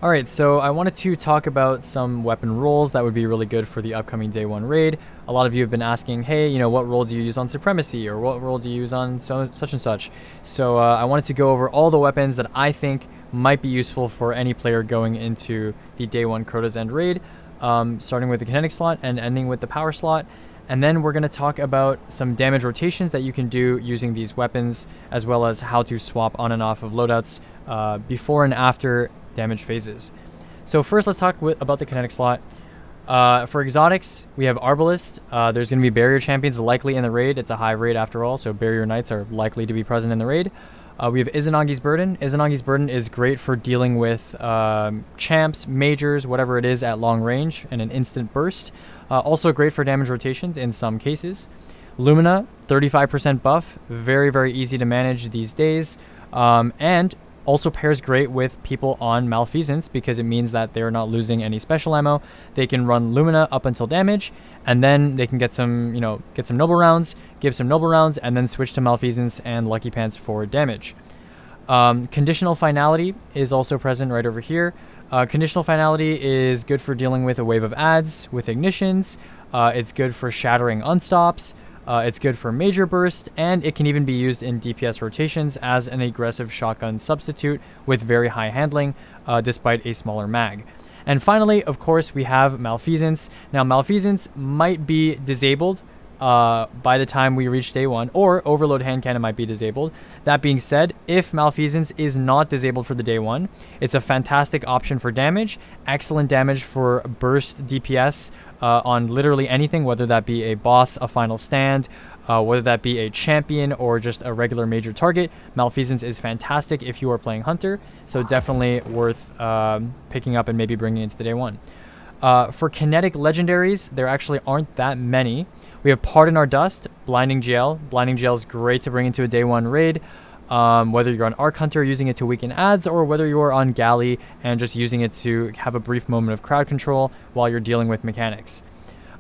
Alright, so I wanted to talk about some weapon roles that would be really good for the upcoming Day 1 raid. A lot of you have been asking, hey, what role do you use on Supremacy, or what role do you use on such and such? So I wanted to go over all the weapons that I think might be useful for any player going into the Day 1 Crota's End raid, starting with the Kinetic slot and ending with the Power slot. And then we're going to talk about some damage rotations that you can do using these weapons, as well as how to swap on and off of loadouts before and after damage phases. So first, let's talk about the Kinetic slot. For exotics, we have Arbalist. There's going to be barrier champions likely in the raid. It's a high raid after all, so barrier knights are likely to be present in the raid. We have Izanagi's Burden. Izanagi's Burden is great for dealing with champs, majors, whatever it is at long range and an instant burst. Also great for damage rotations in some cases. Lumina, 35% buff. Very, very easy to manage these days. And also pairs great with people on Malfeasance because it means that they're not losing any special ammo. They can run Lumina up until damage, and then they can get some noble rounds, give some noble rounds, and then switch to Malfeasance and Lucky Pants for damage. Conditional Finality is also present right over here. Conditional Finality is good for dealing with a wave of adds, with ignitions. It's good for shattering unstops. It's good for major burst, and it can even be used in DPS rotations as an aggressive shotgun substitute with very high handling, despite a smaller mag. And finally, of course, we have Malfeasance. Now, Malfeasance might be disabled by the time we reach Day 1, or Overload Hand Cannon might be disabled. That being said, if Malfeasance is not disabled for the Day 1, it's a fantastic option for damage, excellent damage for burst DPS on literally anything, whether that be a boss, a final stand, whether that be a champion or just a regular major target. Malfeasance is fantastic if you are playing Hunter, so definitely worth picking up and maybe bringing into the Day 1. For Kinetic Legendaries, there actually aren't that many. We have Pardon Our Dust, Blinding Gel. Blinding Gel is great to bring into a Day 1 raid, whether you're on Arc Hunter using it to weaken adds, or whether you are on Galley and just using it to have a brief moment of crowd control while you're dealing with mechanics.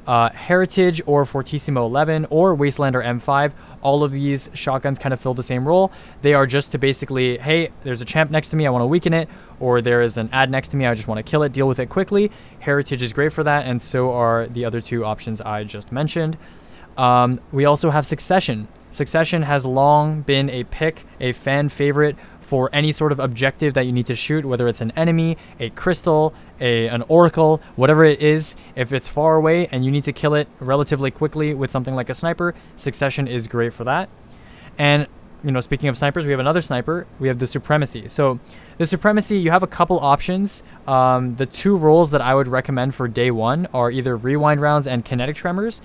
Heritage or Fortissimo 11 or Wastelander M5, all of these shotguns kind of fill the same role. They are just to basically, hey, there's a champ next to me, I want to weaken it, or there is an ad next to me, I just want to kill it, deal with it quickly. Heritage is great for that, and so are the other two options I just mentioned. We also have Succession. Succession has long been a pick, a fan favorite for any sort of objective that you need to shoot, whether it's an enemy, a crystal, an oracle, whatever it is. If it's far away and you need to kill it relatively quickly with something like a sniper, Succession is great for that. And speaking of snipers, we have another sniper. We have the Supremacy. So the Supremacy, you have a couple options. The two roles that I would recommend for Day 1 are either Rewind Rounds and Kinetic Tremors.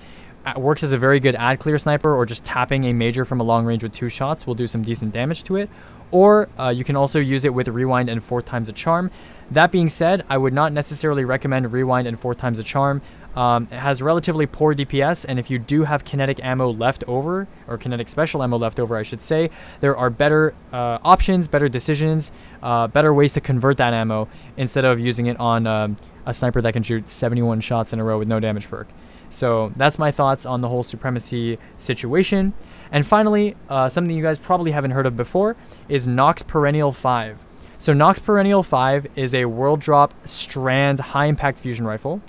Works as a very good ad clear sniper, or just tapping a major from a long range with 2 shots will do some decent damage to it. Or you can also use it with Rewind and 4 times a charm. That being said, I would not necessarily recommend Rewind and 4 times a charm. It has relatively poor DPS, and if you do have kinetic ammo left over, or kinetic special ammo left over, I should say, there are better options, better decisions, better ways to convert that ammo instead of using it on a sniper that can shoot 71 shots in a row with no damage perk. So that's my thoughts on the whole Supremacy situation. And finally, something you guys probably haven't heard of before is Nox Perennial 5. So Nox Perennial 5 is a world drop strand high impact fusion rifle,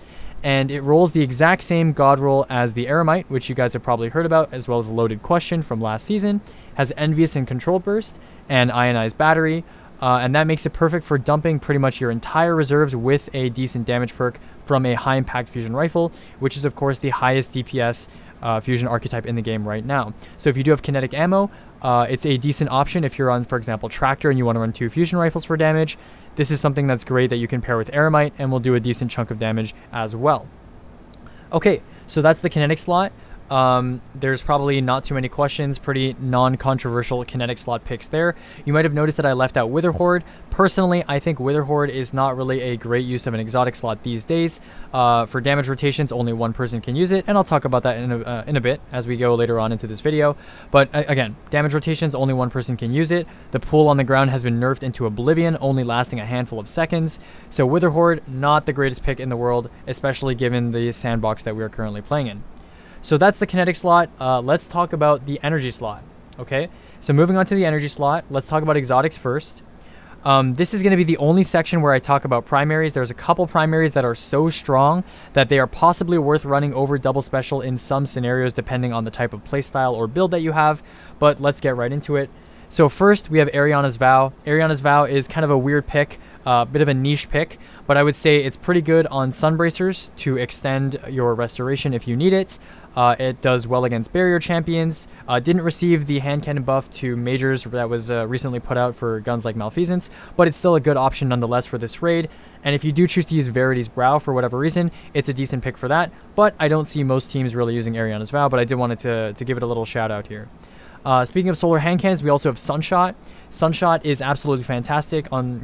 and it rolls the exact same god roll as the Eremite, which you guys have probably heard about, as well as Loaded Question from last season. Has Envious and Controlled Burst and Ionized Battery. And that makes it perfect for dumping pretty much your entire reserves with a decent damage perk from a high impact fusion rifle, which is of course the highest DPS fusion archetype in the game right now. So if you do have kinetic ammo, it's a decent option if you're on, for example, Tractor and you want to run 2 fusion rifles for damage. This is something that's great that you can pair with Eremite and will do a decent chunk of damage as well. Okay, so that's the kinetic slot. There's probably not too many questions, pretty non-controversial kinetic slot picks there. You might have noticed that I left out Wither Horde. Personally, I think Wither Horde is not really a great use of an exotic slot these days. For damage rotations, only one person can use it, and I'll talk about that in a bit as we go later on into this video. But again, damage rotations, only one person can use it. The pool on the ground has been nerfed into oblivion, only lasting a handful of seconds. So Wither Horde, not the greatest pick in the world, especially given the sandbox that we are currently playing in. So that's the kinetic slot. Let's talk about the energy slot. Okay, so moving on to the energy slot, let's talk about exotics first. This is going to be the only section where I talk about primaries. There's a couple primaries that are so strong that they are possibly worth running over double special in some scenarios depending on the type of playstyle or build that you have, but let's get right into it. So first, we have Ariana's Vow. Ariana's Vow is kind of a weird pick, bit of a niche pick, but I would say it's pretty good on Sunbracers to extend your restoration if you need it. It does well against barrier champions. Didn't receive the hand cannon buff to majors that was recently put out for guns like Malfeasance, but it's still a good option nonetheless for this raid. And if you do choose to use Verity's Brow for whatever reason, it's a decent pick for that. But I don't see most teams really using Ariana's Vow, but I did want to give it a little shout out here. Speaking of solar hand cannons, we also have Sunshot. Sunshot is absolutely fantastic on,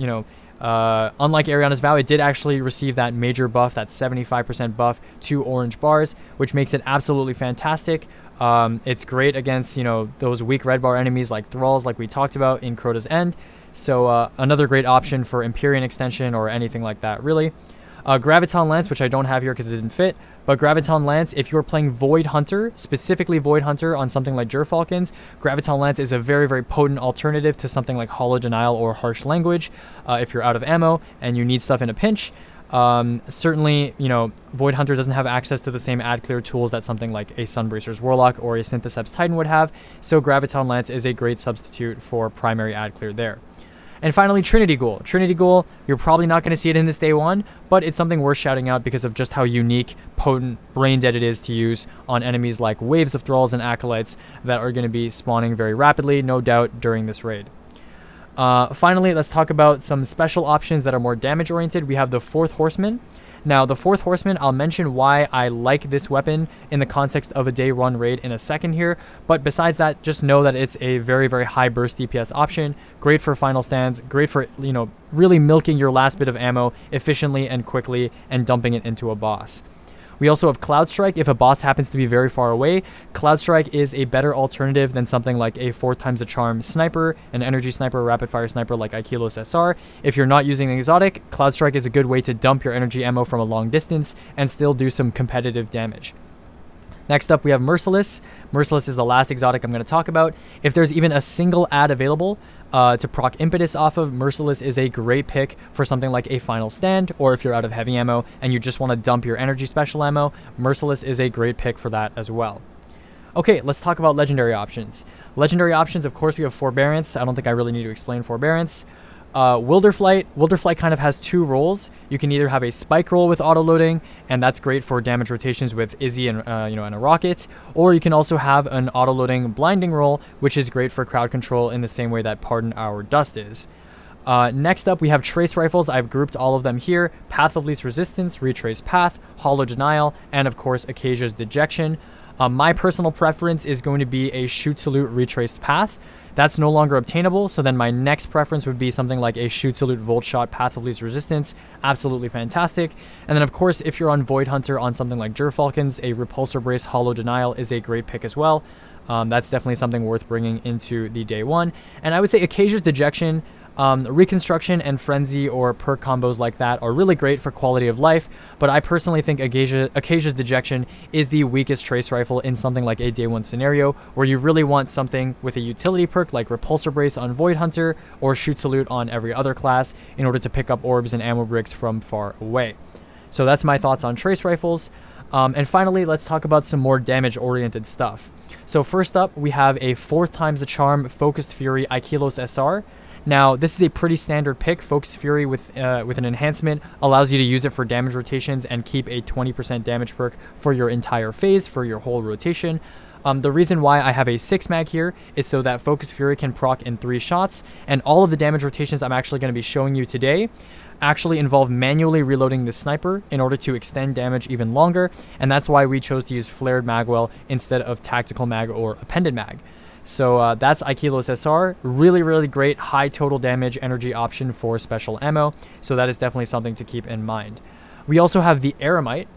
unlike Ariana's Vow, it did actually receive that major buff, that 75% buff to orange bars, which makes it absolutely fantastic. It's great against, those weak red bar enemies like Thralls, like we talked about in Crota's End. So another great option for Empyrean extension or anything like that, really. Graviton Lance, which I don't have here because it didn't fit, but Graviton Lance, if you're playing Void Hunter, specifically Void Hunter on something like Gerfalcons, Graviton Lance is a very, very potent alternative to something like Hollow Denial or Harsh Language if you're out of ammo and you need stuff in a pinch. Certainly, Void Hunter doesn't have access to the same ad clear tools that something like a Sunbracer's Warlock or a Syntheseps Titan would have, so Graviton Lance is a great substitute for primary ad clear there. And finally, Trinity Ghoul. Trinity Ghoul, you're probably not going to see it in this day one, but it's something worth shouting out because of just how unique, potent, brain dead it is to use on enemies like waves of Thralls and Acolytes that are going to be spawning very rapidly, no doubt, during this raid. Finally, let's talk about some special options that are more damage oriented. We have the Fourth Horseman. Now, the Fourth Horseman, I'll mention why I like this weapon in the context of a day one raid in a second here, but besides that, just know that it's a very, very high burst DPS option, great for final stands, great for, really milking your last bit of ammo efficiently and quickly and dumping it into a boss. We also have Cloud Strike. If a boss happens to be very far away, Cloud Strike is a better alternative than something like a 4 times the charm sniper, an energy sniper, rapid fire sniper like Aikilos SR. If you're not using an exotic, Cloud Strike is a good way to dump your energy ammo from a long distance and still do some competitive damage. Next up, we have Merciless. Merciless is the last exotic I'm going to talk about. If there's even a single ad available to proc Impetus off of, Merciless is a great pick for something like a final stand, or if you're out of heavy ammo and you just want to dump your energy special ammo, Merciless is a great pick for that as well. Okay, let's talk about legendary options. Legendary options, of course, we have Forbearance. I don't think I really need to explain Forbearance. Wilderflight kind of has two roles. You can either have a spike roll with auto-loading, and that's great for damage rotations with Izzy and and a rocket, or you can also have an auto-loading blinding roll, which is great for crowd control in the same way that Pardon Our Dust is. Next up, we have Trace Rifles. I've grouped all of them here: Path of Least Resistance, Retrace Path, Hollow Denial, and of course Acacia's Dejection. My personal preference is going to be a Shoot to Loot Retraced Path. That's no longer obtainable, so then my next preference would be something like a Shoot to Loot Volt Shot Path of Least Resistance. Absolutely fantastic. And then, of course, if you're on Void Hunter on something like Gerfalcons, a Repulsor Brace Hollow Denial is a great pick as well. That's definitely something worth bringing into the day one. And I would say Acacia's Dejection, Reconstruction and Frenzy or perk combos like that are really great for quality of life, but I personally think Acacia's Dejection is the weakest trace rifle in something like a day one scenario where you really want something with a utility perk like Repulsor Brace on Void Hunter or Shoot to Loot on every other class in order to pick up orbs and ammo bricks from far away. So that's my thoughts on trace rifles. And finally, let's talk about some more damage-oriented stuff. So first up, we have a 4 times the charm Focused Fury Aikilos SR. Now, this is a pretty standard pick. Focused Fury with an enhancement allows you to use it for damage rotations and keep a 20% damage perk for your entire phase, for your whole rotation. The reason why I have a 6 mag here is so that Focused Fury can proc in 3 shots, and all of the damage rotations I'm actually going to be showing you today actually involve manually reloading the sniper in order to extend damage even longer, and that's why we chose to use Flared Magwell instead of Tactical Mag or Appended Mag. So that's Aikilos SR. Really, really great high total damage energy option for special ammo. So that is definitely something to keep in mind. We also have the Eremite.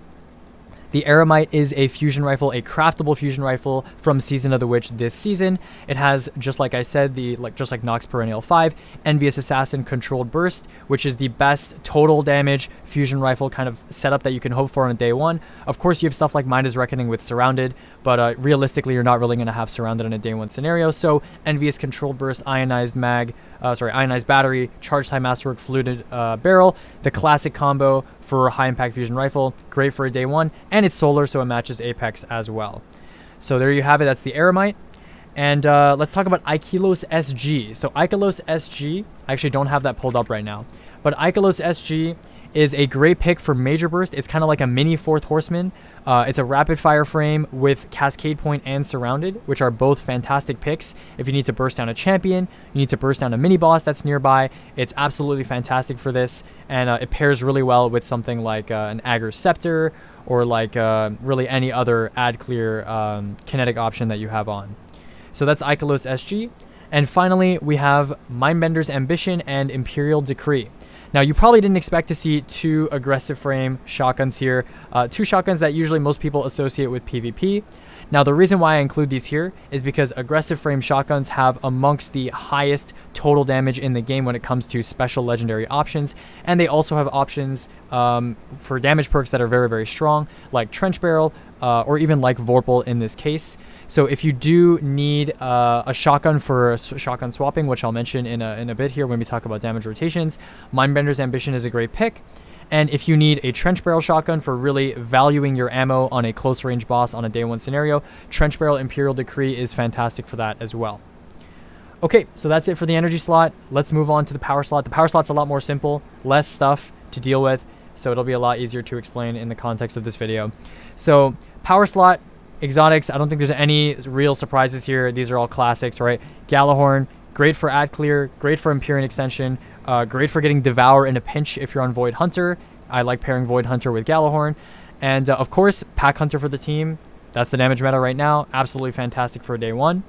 The Eremite is a fusion rifle, a craftable fusion rifle from Season of the Witch this season. It has, just like I said, just like Nox Perennial 5, Envious Assassin Controlled Burst, which is the best total damage fusion rifle kind of setup that you can hope for on day one. Of course, you have stuff like Mind's Reckoning with Surrounded, but realistically, you're not really going to have Surrounded in a day one scenario. So Envious Controlled Burst, Ionized Mag, ionized battery, charge time masterwork, fluted barrel, the classic combo for high impact fusion rifle, great for a day one, and it's solar, so it matches Apex as well. So there you have it. That's the Eremite. And let's talk about Ikelos SG. So Ikelos SG, I actually don't have that pulled up right now, but Ikelos SG is a great pick for major burst. It's kind of like a mini fourth horseman. It's a rapid fire frame with cascade point and surrounded, which are both fantastic picks. If you need to burst down a champion, you need to burst down a mini boss that's nearby, it's absolutely fantastic for this. And it pairs really well with something like an Ager's Scepter or like really any other ad clear kinetic option that you have on. So that's Ikelos SG. And finally, we have Mindbender's Ambition and Imperial Decree. Now, you probably didn't expect to see two aggressive frame shotguns here, two shotguns that usually most people associate with PvP. Now, the reason why I include these here is because aggressive frame shotguns have amongst the highest total damage in the game when it comes to special legendary options, and they also have options for damage perks that are very, very strong, like Trench Barrel, or even like Vorpal in this case. So if you do need a shotgun for shotgun swapping, which I'll mention in a bit here when we talk about damage rotations, Mindbender's Ambition is a great pick. And if you need a Trench Barrel shotgun for really valuing your ammo on a close range boss on a day one scenario, Trench Barrel Imperial Decree is fantastic for that as well. Okay, so that's it for the energy slot. Let's move on to the power slot. The power slot's a lot more simple, less stuff to deal with, so it'll be a lot easier to explain in the context of this video. So power slot, exotics, I don't think there's any real surprises here. These are all classics, right? Galahorn, great for ad clear, great for Empyrean extension, great for getting Devour in a pinch if you're on Void Hunter. I like pairing Void Hunter with Galahorn. And of course, Pack Hunter for the team. That's the damage meta right now. Absolutely fantastic for day one.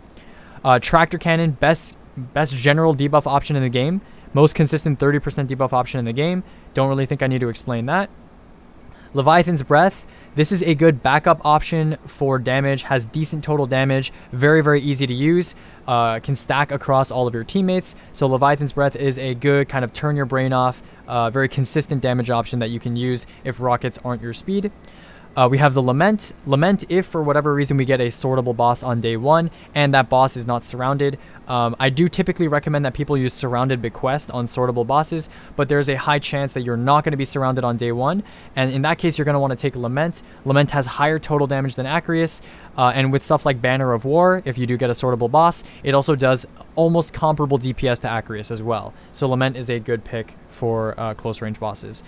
Tractor Cannon, best general debuff option in the game. Most consistent 30% debuff option in the game. Don't really think I need to explain that. Leviathan's Breath. This is a good backup option for damage, has decent total damage, very, very easy to use, can stack across all of your teammates. So Leviathan's Breath is a good kind of turn your brain off, very consistent damage option that you can use if rockets aren't your speed. We have the Lament. Lament if for whatever reason we get a sortable boss on day one and that boss is not surrounded. I do typically recommend that people use Surrounded Bequest on sortable bosses, but there's a high chance that you're not going to be surrounded on day one. And in that case, you're going to want to take Lament. Lament has higher total damage than Acreus. And with stuff like Banner of War, if you do get a sortable boss, it also does almost comparable DPS to Acreus as well. So Lament is a good pick for close range bosses.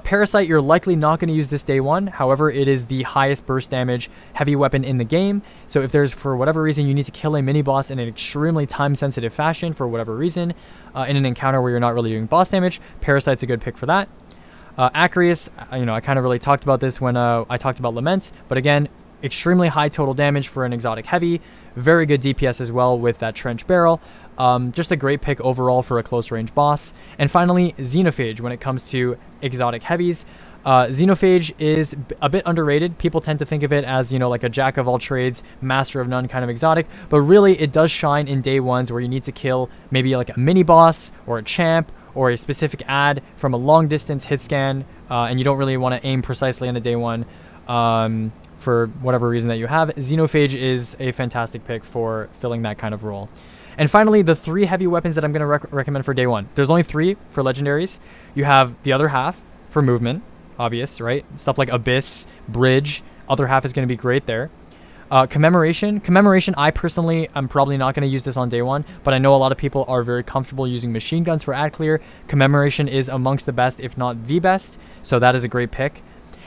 Parasite, you're likely not going to use this day one. However, it is the highest burst damage heavy weapon in the game. So if there's, for whatever reason, you need to kill a mini boss in an extremely time-sensitive fashion for whatever reason, in an encounter where you're not really doing boss damage, Parasite's a good pick for that. Acreus, I kind of really talked about this when I talked about Lament, but again, extremely high total damage for an exotic heavy, very good DPS as well with that Trench Barrel. Just a great pick overall for a close range boss. And finally, Xenophage when it comes to exotic heavies. Xenophage is a bit underrated. People tend to think of it as, like a jack of all trades, master of none kind of exotic, but really it does shine in day ones where you need to kill maybe like a mini boss or a champ or a specific ad from a long distance hit scan, and you don't really want to aim precisely on a day one for whatever reason that you have. Xenophage is a fantastic pick for filling that kind of role. And finally, the three heavy weapons that I'm going to recommend for day one. There's only 3 for legendaries. You have the other half for movement, obvious, right? Stuff like Abyss, Bridge, other half is going to be great there. Commemoration, I personally am probably not going to use this on day one, but I know a lot of people are very comfortable using machine guns for ad clear. Commemoration is amongst the best, if not the best, so that is a great pick.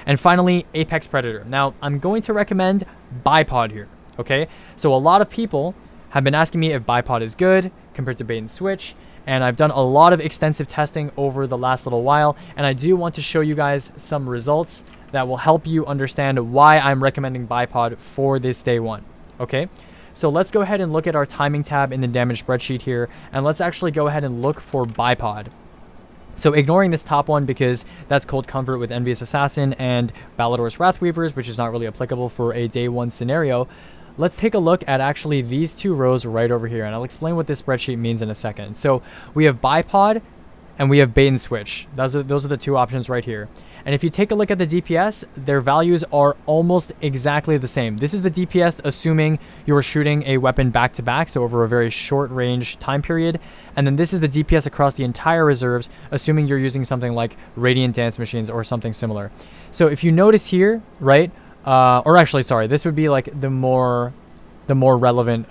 And finally, Apex Predator. Now, I'm going to recommend Bipod here, okay? So a lot of people have been asking me if Bipod is good compared to bait and switch, and I've done a lot of extensive testing over the last little while, and I do want to show you guys some results that will help you understand why I'm recommending Bipod for this day one, okay? So let's go ahead and look at our timing tab in the damage spreadsheet here, and let's actually go ahead and look for Bipod. So ignoring this top one because that's Cold Comfort with Envious Assassin and Ballador's Wrathweavers, which is not really applicable for a day one scenario, let's take a look at actually these 2 rows right over here, and I'll explain what this spreadsheet means in a second. So we have Bipod, and we have bait and switch. Those are the two options right here. And if you take a look at the DPS, their values are almost exactly the same. This is the DPS assuming you are shooting a weapon back to back, so over a very short range time period. And then this is the DPS across the entire reserves, assuming you're using something like Radiant Dance Machines or something similar. So if you notice here, right, or actually, sorry, this would be like the more relevant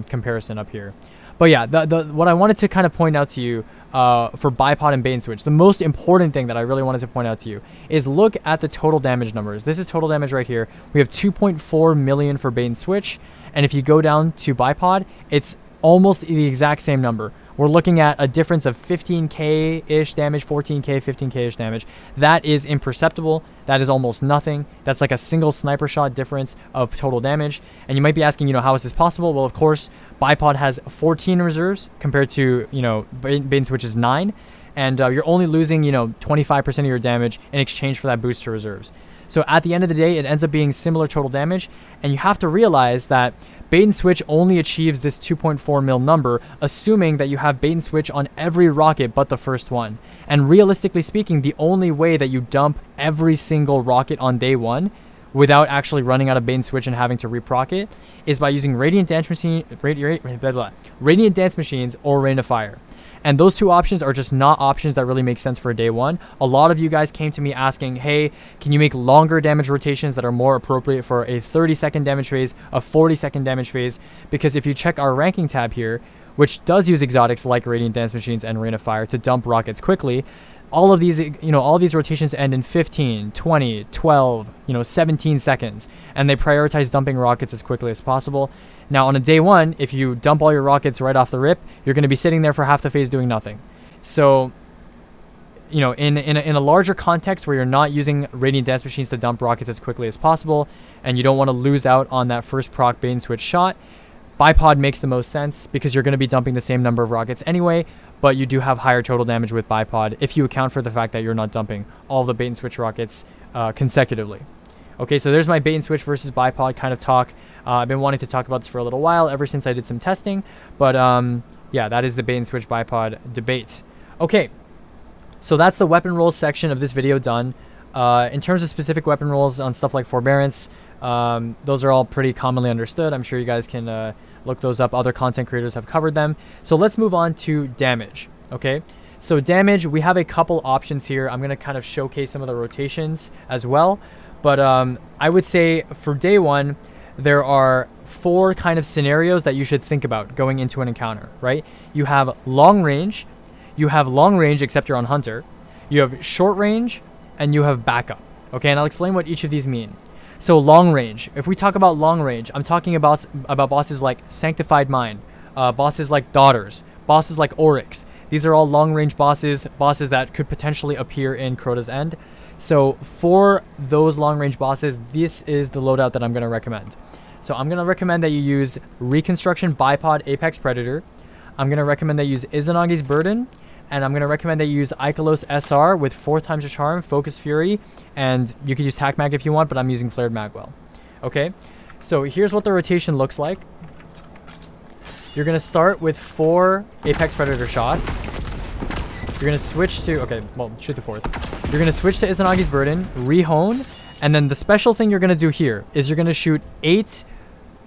comparison up here. But yeah, what I wanted to kind of point out to you for bipod and bait and switch, the most important thing that I really wanted to point out to you is look at the total damage numbers. This is total damage right here. We have 2.4 million for bait and switch, and if you go down to bipod, it's almost the exact same number. We're looking at a difference of 15k-ish damage, 14k, 15k-ish damage. That is imperceptible. That is almost nothing. That's like a single sniper shot difference of total damage. And you might be asking, how is this possible? Well, of course, bipod has 14 reserves compared to, bait and switch is 9. And you're only losing, 25% of your damage in exchange for that boost to reserves. So at the end of the day, it ends up being similar total damage. And you have to realize that bait and switch only achieves this 2.4 mil number, assuming that you have bait and switch on every rocket but the first one. And realistically speaking, the only way that you dump every single rocket on day one without actually running out of bait and switch and having to reproc it is by using Radiant Dance Machines or Rain of Fire. And those two options are just not options that really make sense for day one. A lot of you guys came to me asking, hey, can you make longer damage rotations that are more appropriate for a 30-second damage phase, a 40-second damage phase? Because if you check our ranking tab here, which does use exotics like Radiant Dance Machines and Rain of Fire to dump rockets quickly, all of these, all these rotations end in 15, 20, 12, 17 seconds, and they prioritize dumping rockets as quickly as possible. Now, on a day one, if you dump all your rockets right off the rip, you're going to be sitting there for half the phase doing nothing. So, in a larger context where you're not using Radiant Dance Machines to dump rockets as quickly as possible, and you don't want to lose out on that first proc bait and switch shot, bipod makes the most sense because you're going to be dumping the same number of rockets anyway, but you do have higher total damage with bipod if you account for the fact that you're not dumping all the bait and switch rockets consecutively. Okay, so there's my bait and switch versus bipod kind of talk. I've been wanting to talk about this for a little while, ever since I did some testing. But yeah, that is the bait and switch bipod debate. Okay, so that's the weapon rolls section of this video done. In terms of specific weapon rolls on stuff like forbearance, those are all pretty commonly understood. I'm sure you guys can look those up. Other content creators have covered them. So let's move on to damage. Okay, so damage, we have a couple options here. I'm going to kind of showcase some of the rotations as well. But I would say for day one, there are 4 kind of scenarios that you should think about going into an encounter, right? You have long range, except you're on hunter, you have short range, and you have backup. Okay, and I'll explain what each of these mean. So long range, if we talk about long range, I'm talking about bosses like Sanctified Mind, bosses like Daughters, bosses like Oryx. These are all long range bosses that could potentially appear in Crota's End. So for those long range bosses, this is the loadout that I'm going to recommend. So I'm going to recommend that you use Reconstruction Bipod Apex Predator. I'm going to recommend that you use Izanagi's Burden. And I'm going to recommend that you use Ikelos SR with 4 times your charm, Focus Fury, and you could use Tac Mag if you want, but I'm using Flared Magwell. Okay, so here's what the rotation looks like. You're going to start with 4 Apex Predator shots. You're going to switch to, okay, well, shoot the 4th. You're going to switch to Izanagi's Burden, rehone, and then the special thing you're going to do here is you're going to shoot 8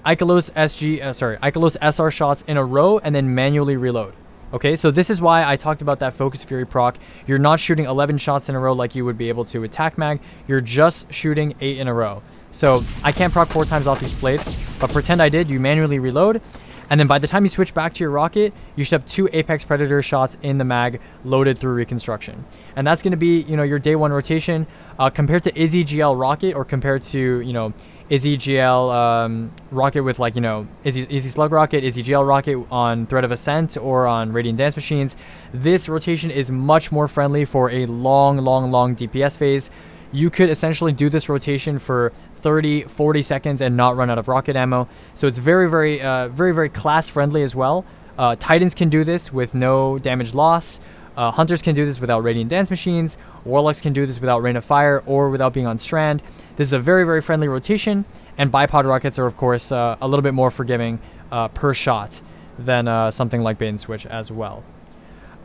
Ikelos SR shots in a row and then manually reload. Okay, so this is why I talked about that Focus Fury proc. You're not shooting 11 shots in a row like you would be able to with Tac Mag. You're just shooting 8 in a row. So I can't proc 4 times off these plates, but pretend I did. You manually reload, and then by the time you switch back to your rocket, you should have 2 Apex Predator shots in the mag loaded through Reconstruction. And that's going to be, your day 1 rotation compared to Izzy GL rocket, or compared to, Izzy GL rocket with Izzy Slug rocket, Izzy GL rocket on Threat of Ascent or on Radiant Dance Machines. This rotation is much more friendly for a long DPS phase. You could essentially do this rotation for 30, 40 seconds and not run out of rocket ammo. So it's very class friendly as well. Titans can do this with no damage loss. Hunters can do this without Radiant Dance Machines. Warlocks can do this without Rain of Fire or without being on Strand. This is a very friendly rotation, and bipod rockets are, of course, a little bit more forgiving per shot than something like bait and switch as well.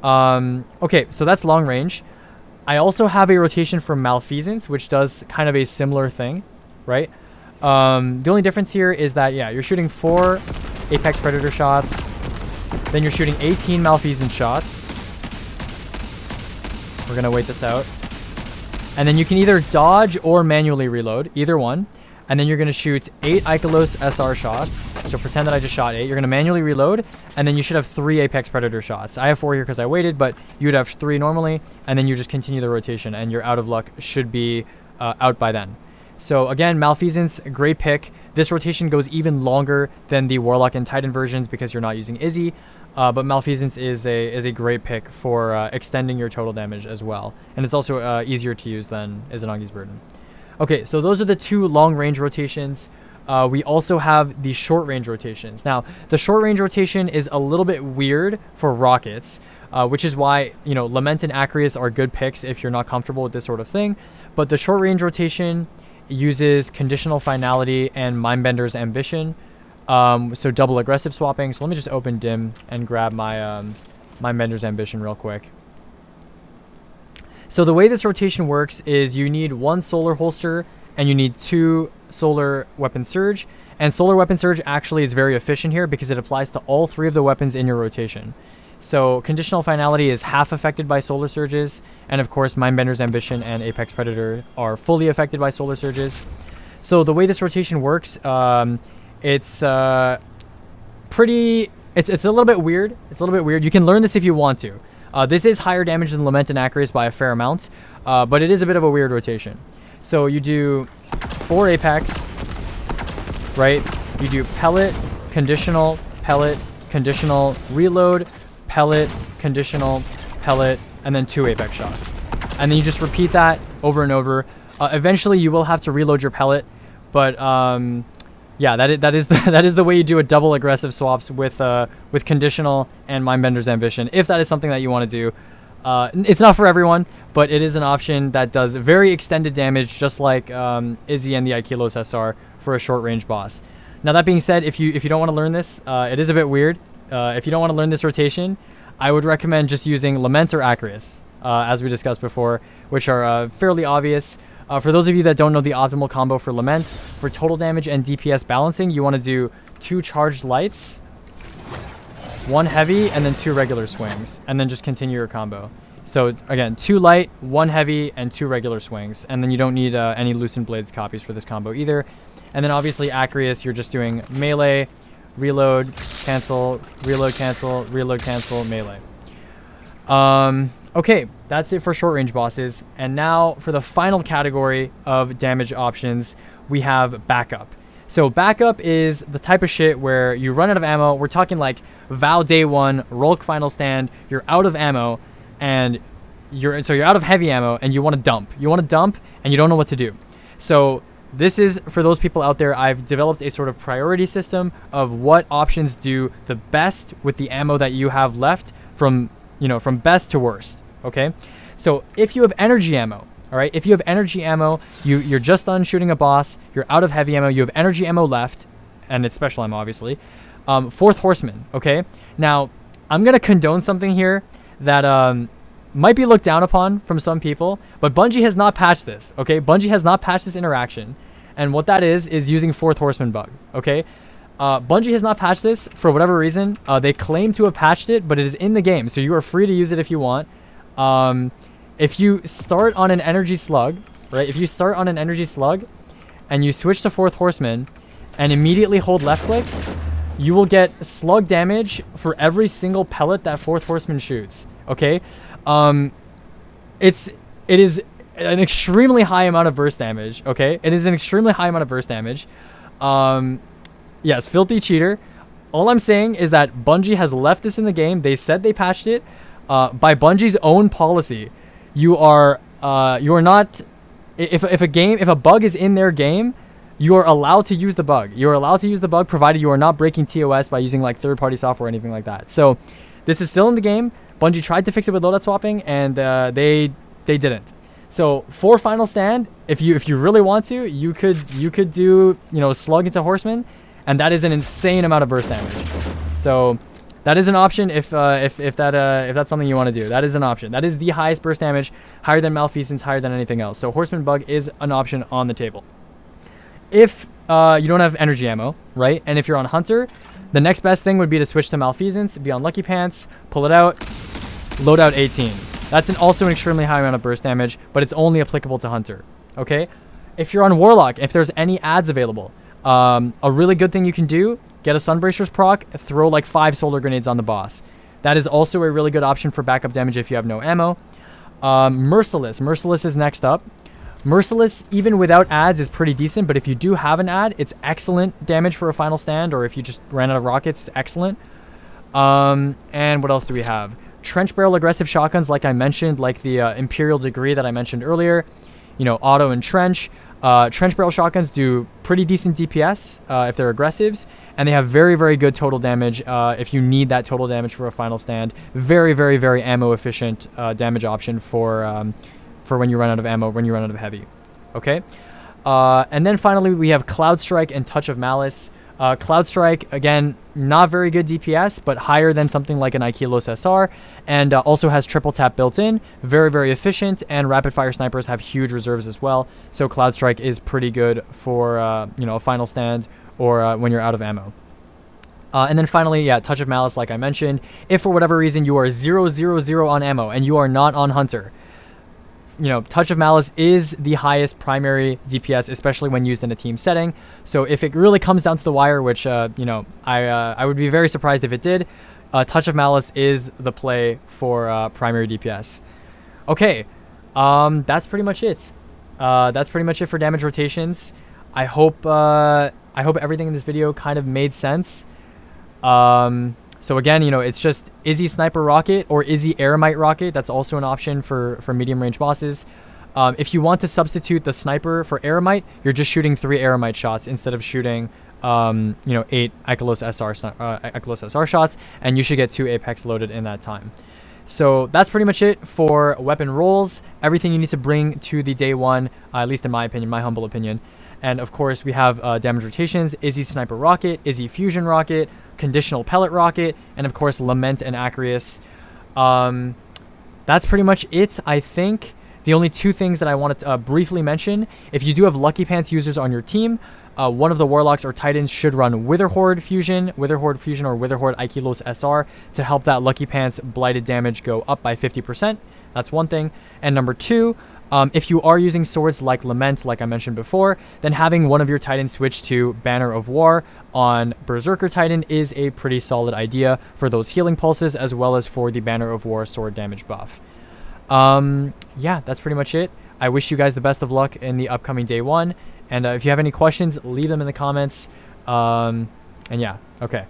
Okay, so that's long range. I also have a rotation for Malfeasance, which does kind of a similar thing, right? The only difference here is that, yeah, you're shooting 4 Apex Predator shots, then you're shooting 18 Malfeasance shots. We're going to wait this out. And then you can either dodge or manually reload, either one. And then you're going to shoot 8 Ikelos SR shots. So pretend that I just shot 8. You're going to manually reload, and then you should have 3 Apex Predator shots. I have 4 here because I waited, but you would have 3 normally, and then you just continue the rotation, and your out of luck should be out by then. So again, Malfeasance, great pick. This rotation goes even longer than the Warlock and Titan versions because you're not using Izzy, but Malfeasance is a great pick for extending your total damage as well. And it's also easier to use than Izanagi's Burden. Okay, so those are the 2 long-range rotations. We also have the short-range rotations. Now, the short-range rotation is a little bit weird for rockets, which is why, you know, Lament and Acreus are good picks if you're not comfortable with this sort of thing. But the short-range rotation uses Conditional Finality and Mindbender's Ambition, so double aggressive swapping. So let me just open Dim and grab my Mindbender's Ambition real quick. So the way this rotation works is you need 1 Solar Holster and you need 2 Solar Weapon Surge. And Solar Weapon Surge actually is very efficient here because it applies to all 3 of the weapons in your rotation. So Conditional Finality is half affected by Solar Surges, and of course Mindbender's Ambition and Apex Predator are fully affected by Solar Surges. So the way this rotation works, it's a little bit weird. It's a little bit weird. You can learn this if you want to. This is higher damage than Lament and Acreus by a fair amount, but it is a bit of a weird rotation. So you do 4 Apex, right? You do Pellet, Conditional, Reload, Pellet, Conditional, Pellet, and then 2 Apex shots. And then you just repeat that over and over. Eventually you will have to reload your Pellet, but yeah, that is the way you do a double aggressive swaps with Conditional and Mindbender's Ambition, if that is something that you want to do. It's not for everyone, but it is an option that does very extended damage, just like Izzy and the Ikelos SR for a short range boss. Now that being said, if you don't want to learn this, it is a bit weird. If you don't want to learn this rotation, I would recommend just using Lament or Acreus, as we discussed before, which are fairly obvious. For those of you that don't know the optimal combo for Lament, for total damage and DPS balancing, you want to do 2 charged lights, 1 heavy, and then 2 regular swings, and then just continue your combo. So again, 2 light, 1 heavy, and 2 regular swings, and then you don't need any Lucent Blades copies for this combo either. And then obviously Acreus, you're just doing melee, reload, cancel, reload, cancel, reload, cancel, melee. Okay, that's it for short range bosses. And now for the final category of damage options, we have backup. So backup is the type of shit where you run out of ammo. We're talking like Vow Day 1, Rolk Final Stand, you're out of ammo, and you're out of heavy ammo, and you want to dump. You want to dump, and you don't know what to do. So this is for those people out there. I've developed a sort of priority system of what options do the best with the ammo that you have left from best to worst. Okay, so if you have energy ammo, all right, if you have energy ammo, you're just done shooting a boss, you're out of heavy ammo, you have energy ammo left, and it's special ammo, obviously. 4th Horseman, okay? Now, I'm going to condone something here that might be looked down upon from some people, but Bungie has not patched this, okay? Bungie has not patched this interaction, and what that is using 4th Horseman bug, okay? Bungie has not patched this for whatever reason. They claim to have patched it, but it is in the game, so you are free to use it if you want. If you start on an energy slug, right? If you start on an energy slug and you switch to 4th Horseman and immediately hold left click, you will get slug damage for every single pellet that 4th Horseman shoots. Okay? It is an extremely high amount of burst damage. Okay? It is an extremely high amount of burst damage. Yes, filthy cheater. All I'm saying is that Bungie has left this in the game. They said they patched it. By Bungie's own policy, you are not, if a bug is in their game, you are allowed to use the bug. You are allowed to use the bug provided you are not breaking TOS by using like third-party software or anything like that. So this is still in the game. Bungie tried to fix it with loadout swapping, and they didn't. So for Final Stand, if you really want to, you could do slug into Horseman, and that is an insane amount of burst damage. So That is an option if that's something you want to do. That is an option. That is the highest burst damage, higher than Malfeasance, higher than anything else. So Horseman Bug is an option on the table. If you don't have energy ammo, right? And if you're on Hunter, the next best thing would be to switch to Malfeasance, be on Lucky Pants, pull it out, loadout 18. That's also an extremely high amount of burst damage, but it's only applicable to Hunter, okay? If you're on Warlock, if there's any ads available, a really good thing you can do, get a Sunbracers proc, throw like 5 solar grenades on the boss. That is also a really good option for backup damage if you have no ammo. Merciless. Merciless is next up. Merciless, even without ads, is pretty decent, but if you do have an ad, it's excellent damage for a final stand, or if you just ran out of rockets, it's excellent. And what else do we have? Trench barrel aggressive shotguns, like I mentioned, like the Imperial Degree that I mentioned earlier. You know, auto and trench. Trench barrel shotguns do pretty decent DPS if they're aggressives, and they have very, very good total damage if you need that total damage for a final stand. Very, very, very ammo efficient damage option for when you run out of ammo, when you run out of heavy. Okay, and then finally we have Cloud Strike and Touch of Malice. Cloud Strike, again, not very good DPS, but higher than something like an Aikilos SR, and also has triple tap built in. Very, very efficient, and rapid fire snipers have huge reserves as well. So Cloud Strike is pretty good for you know, a final stand or when you're out of ammo. And then finally, yeah, Touch of Malice, like I mentioned. If for whatever reason you are 0-0-0 on ammo and you are not on Hunter, you know, Touch of Malice is the highest primary DPS, especially when used in a team setting. So if it really comes down to the wire, which, you know, I would be very surprised if it did, Touch of Malice is the play for primary DPS. Okay, that's pretty much it. That's pretty much it for damage rotations. I hope everything in this video kind of made sense. So again, you know, it's just Izzy Sniper Rocket or Izzy Eremite Rocket. That's also an option for medium range bosses. If you want to substitute the Sniper for Eremite, you're just shooting 3 Eremite shots instead of shooting, you know, 8 Aikilos SR shots, and you should get 2 Apex loaded in that time. So that's pretty much it for weapon rolls. Everything you need to bring to the day one, at least in my opinion, my humble opinion. And of course, we have damage rotations, Izzy Sniper Rocket, Izzy Fusion Rocket, Conditional Pellet Rocket, and of course, Lament and Acreus. That's pretty much it, I think. The only 2 things that I wanted to briefly mention, if you do have Lucky Pants users on your team, one of the Warlocks or Titans should run Witherhoard Fusion or Witherhoard Aikilos SR to help that Lucky Pants blighted damage go up by 50%. That's one thing. And number 2, if you are using swords like Lament, like I mentioned before, then having one of your Titans switch to Banner of War on Berserker Titan is a pretty solid idea for those healing pulses, as well as for the Banner of War sword damage buff. Yeah, that's pretty much it. I wish you guys the best of luck in the upcoming day one. And if you have any questions, leave them in the comments. And yeah, okay.